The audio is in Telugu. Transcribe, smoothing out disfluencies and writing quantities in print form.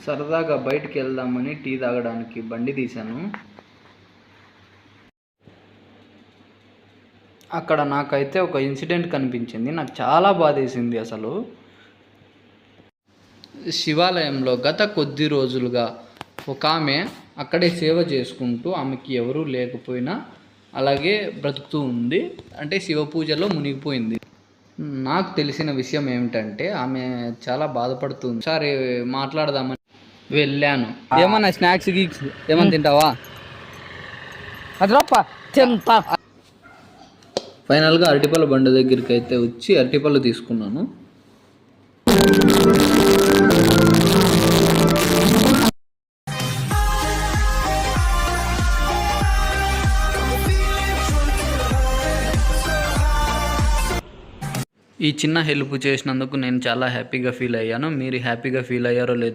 సరదాగా బయటికి వెళ్దామని టీ తాగడానికి బండి తీశాను. అక్కడ నాకైతే ఒక ఇన్సిడెంట్ కనిపించింది. నాకు చాలా బాధేసింది అసలు. శివాలయంలో గత కొద్ది రోజులుగా ఒక ఆమె అక్కడే సేవ చేసుకుంటూ, ఆమెకి ఎవరూ లేకపోయినా అలాగే బ్రతుకుతూ ఉంది. అంటే శివ పూజలో మునిగిపోయింది. నాకు తెలిసిన విషయం ఏమిటంటే ఆమె చాలా బాధపడుతుంది. ఒకసారి మాట్లాడదామని వెళ్ళాను. ఏమన్నా స్నాక్స్ గీక్స్ ఏమన్నా తింటావా? అదరప్ప తింటా. ఫైనల్గా అరటిపళ్ళ బండి దగ్గరికి అయితే వచ్చి అరటిపళ్ళు తీసుకున్నాను. ఈ చిన్న హెల్ప్ చేసినందుకు నేను చాలా హ్యాపీగా ఫీల్ అయ్యాను. మీరు హ్యాపీగా ఫీల్ అయ్యారో లేదో